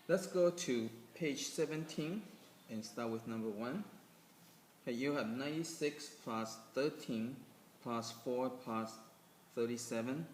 Let's go to page 17 and start with number 1. Okay, you have 96 plus 13 plus 4 plus 37.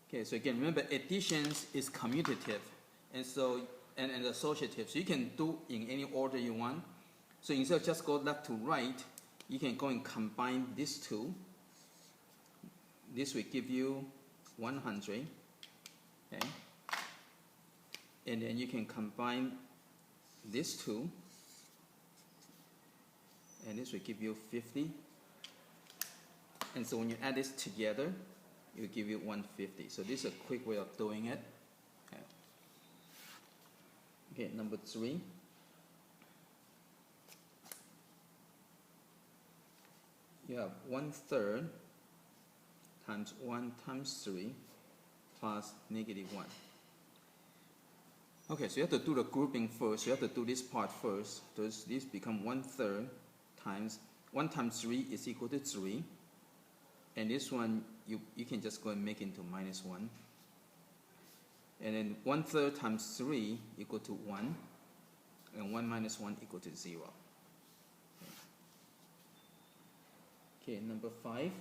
Okay, so again, remember additions is commutative and associative. So you can do in any order you want. So instead of just go left to right, you can go and combine these two. This will give you 100. Okay. And then you can combine these two, and this will give you 50. And so when you add this together, it will give you 150. So this is a quick way of doing it. Okay, number 3. You have 1/3 times 1 times 3 plus -1. Okay, so you have to do the grouping first. You have to do this part first. Does this become 1/3 times 1 times 3 is equal to 3. And this one you can just go and make into -1. And then 1/3 times 3 equal to 1. And 1 minus 1 equal to 0. Okay, number 5.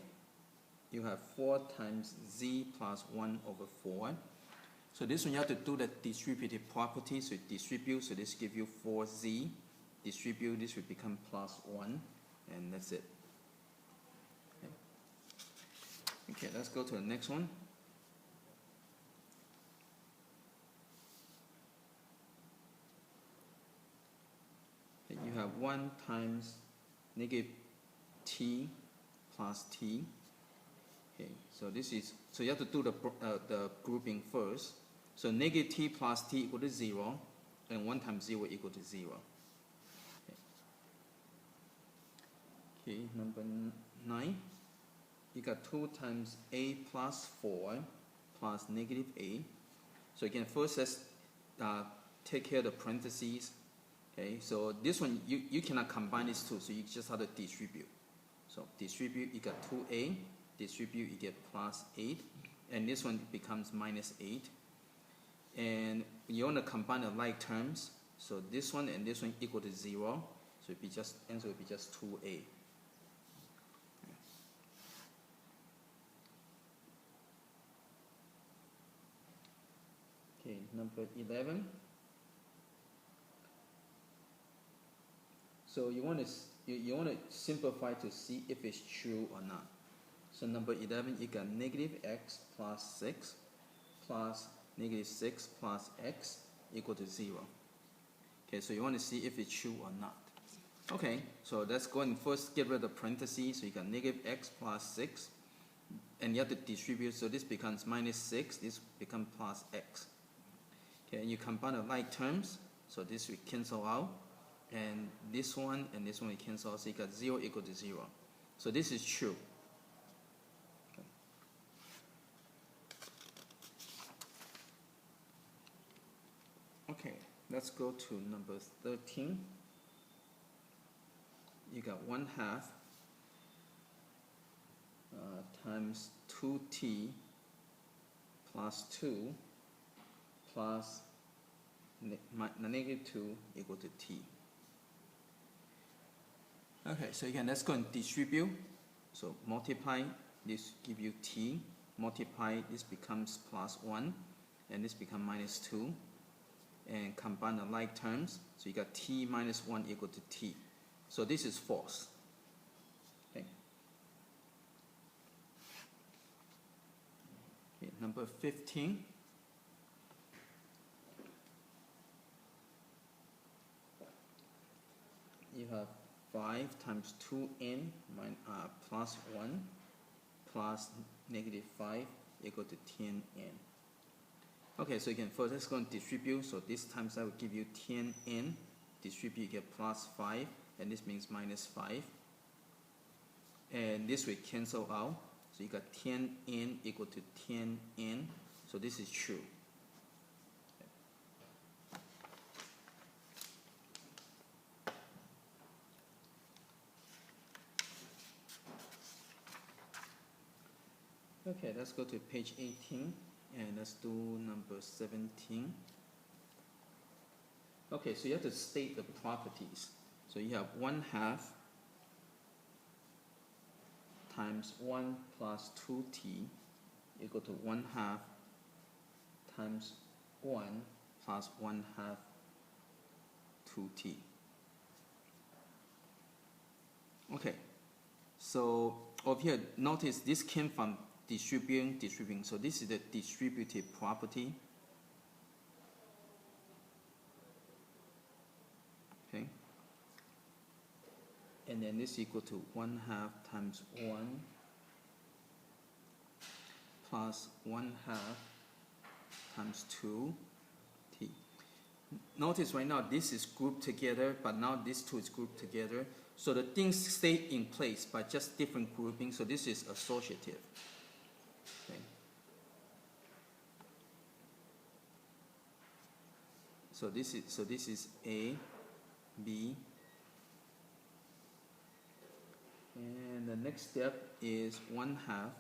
You have 4 times z plus 1 over 4. So this one you have to do the distributive property. So distribute, so this gives you 4z. Distribute, this will become +1, and that's it. Okay, let's go to the next one. You have 1 times -t plus t. Okay, so you have to do the grouping first. So -t plus t equal to 0, and 1 times 0 equal to 0. Okay, number 9. You got 2 times a plus 4 plus -a. So again, first let's take care of the parentheses. Okay, so this one you cannot combine these two, so you just have to distribute. So distribute, you got 2a. Distribute, you get +8, and this one becomes -8. And you want to combine the like terms, so this one and this one equal to 0, so answer will be just 2a. Okay, number 11. So you want to simplify to see if it's true or not. So number 11, you got -x plus 6 plus -6 plus x equal to 0. Okay, so you want to see if it's true or not. Okay, so let's go and first get rid of the parentheses. So you got -x plus 6, and you have to distribute. So this becomes -6, this becomes +x. Okay, and you combine the like terms. So this will cancel out, and this one will cancel out. So you got 0 equal to 0. So this is true. Okay, let's go to number 13. You got 1/2 times 2t plus 2 plus -2 equal to t. Okay, so again, let's go and distribute. So multiply, this give you t. Multiply, this becomes +1, and this becomes -2. And combine the like terms, so you got t minus 1 equal to t. So this is false. Okay. Okay, number 15. You have 5 times 2n plus 1 plus -5 equal to 10n. Okay, so again, first let's go and distribute. So this times that will give you 10n. Distribute, you get +5, and this means -5. And this will cancel out. So you got 10n equal to 10n. So this is true. Okay, let's go to page 18. And let's do number 17. Okay, so you have to state the properties. So you have 1/2 times 1 plus 2t equal to 1/2 times 1 plus 1/2 2t. Okay, so over here, notice this came from distributing. So this is the distributive property. Okay, and then this equal to 1/2 times 1 plus 1/2 times 2t. Notice right now this is grouped together, but now this two is grouped together. So the things stay in place, but just different grouping. So this is associative. Okay. So this is A, B, and the next step is 1/2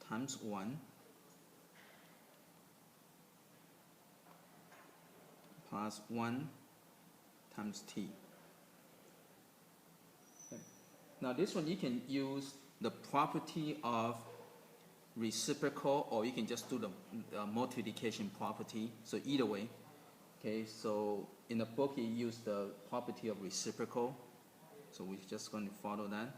times 1 plus 1 times t. Okay. Now this one you can use the property of reciprocal, or you can just do the multiplication property. So either way. Okay, so in the book you use the property of reciprocal. So we're just going to follow that.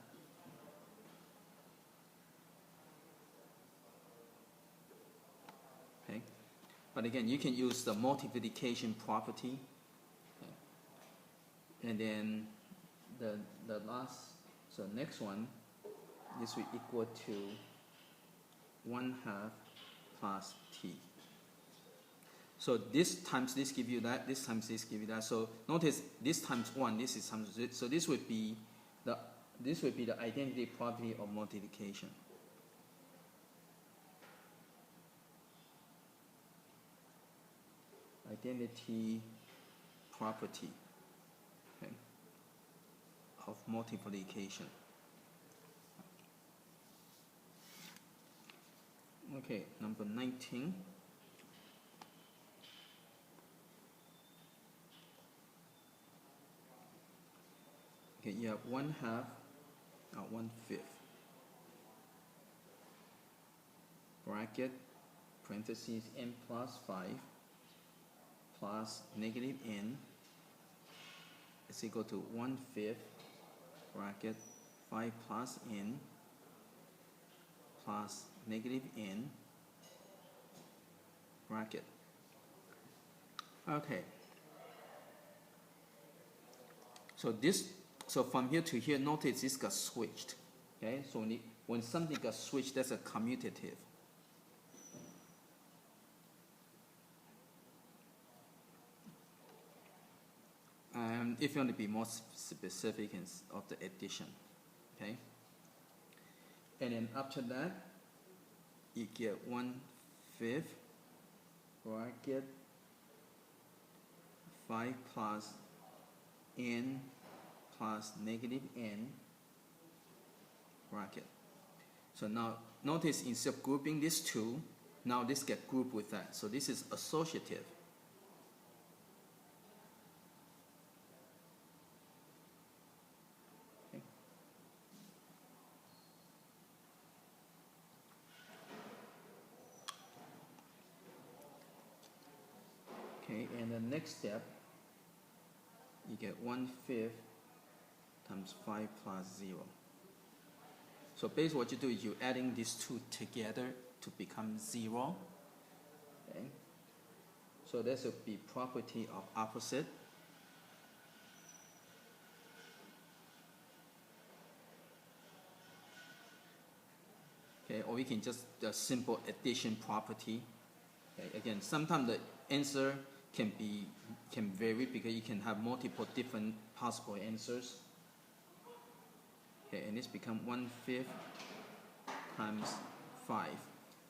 Okay, but again, you can use the multiplication property. Okay. And then the last, so next one, this will equal to 1/2 plus t. So this times this give you that, this times this give you that. So notice this times 1, this is times this. So this would be the identity property of multiplication. Identity property, okay, of multiplication. Okay, number 19. Okay, you have 1/2, 1/5, bracket, parentheses, n plus 5, plus negative n is equal to 1/5, bracket, 5 plus n, plus negative n, bracket. Okay. So from here to here, notice this got switched. Okay, so when something got switched, that's a commutative. If you want to be more specific of the addition, okay, and then after that, you get 1/5, bracket, 5 plus n plus negative n, bracket. So now notice instead of grouping these two, now this get grouped with that. So this is associative. Okay. Okay, and the next step, you get 1/5 times 5 plus 0. So basically what you do is you're adding these two together to become 0. Okay. So this would be property of opposite. Okay, or we can just the simple addition property. Okay. Again, sometimes the answer can vary because you can have multiple different possible answers. Okay, and this becomes 1/5 times 5.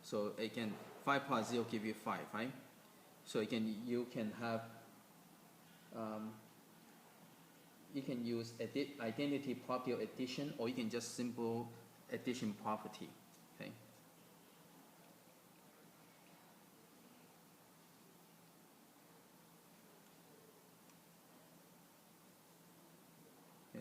So again, 5 plus 0 give you 5, right? So again, you can have you can use identity property of addition, or you can just simple addition property. Okay.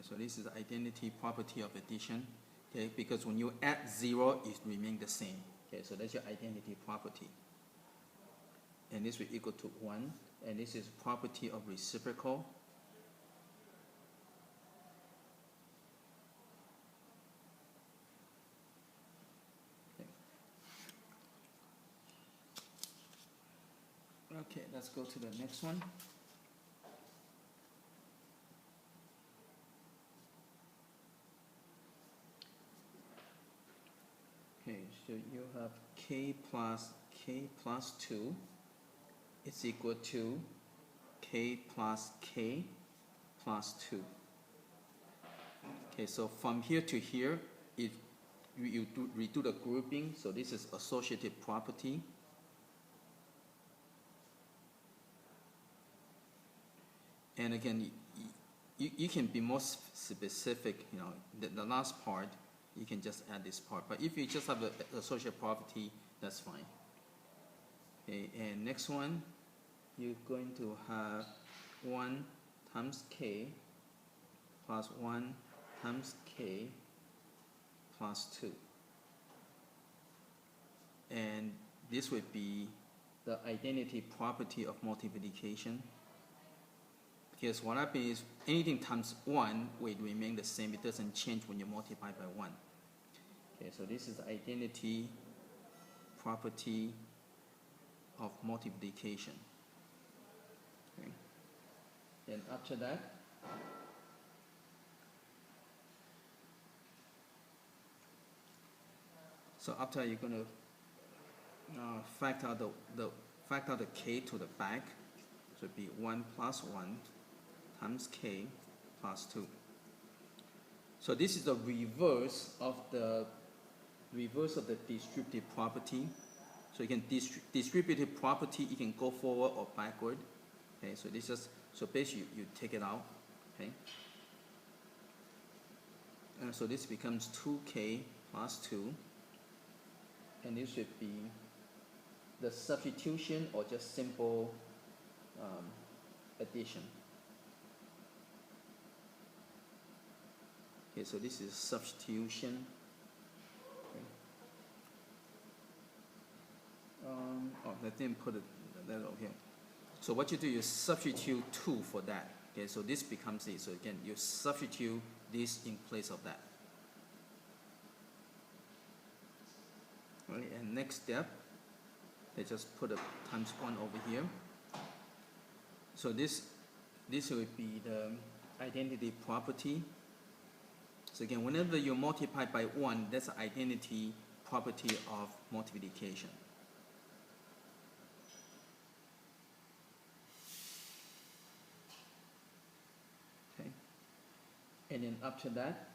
so this is the identity property of addition. Okay, because when you add 0, it remains the same. Okay, so that's your identity property. And this will equal to 1. And this is property of reciprocal. Okay, let's go to the next one. Okay, so you have k plus 2 is equal to k plus 2. Okay, so from here to here, if you redo the grouping, so this is associative property. And again, you can be more specific, you know, the last part, you can just add this part. But if you just have the associative property, that's fine. Okay, and next one, you're going to have 1 times k plus 1 times k plus 2. And this would be the identity property of multiplication. Because what happens is anything times 1 will remain the same. It doesn't change when you multiply by 1. Okay, so this is the identity property of multiplication. Okay. Then after that, so after you're going to factor out the k to the back, so it'd be 1 plus 1 times k plus 2. So this is the reverse of the distributive property. So you can distributive property, you can go forward or backward. Okay, so this is basically you take it out. Okay, and so this becomes 2k plus 2, and this should be the substitution or just simple addition. Okay, so this is substitution. Okay. I didn't put that over here. So what you do, you substitute 2 for that. Okay, so this becomes it. So again, you substitute this in place of that. Right, and next step, they just put a times 1 over here. So this would be the identity property. So again, whenever you multiply by 1, that's the identity property of multiplication. Okay. And then after that,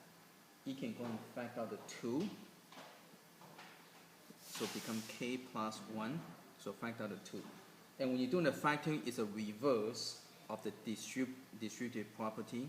you can go and factor out the 2. So become k plus 1. So factor out the 2. And when you're doing the factoring, it's a reverse of the distributive property.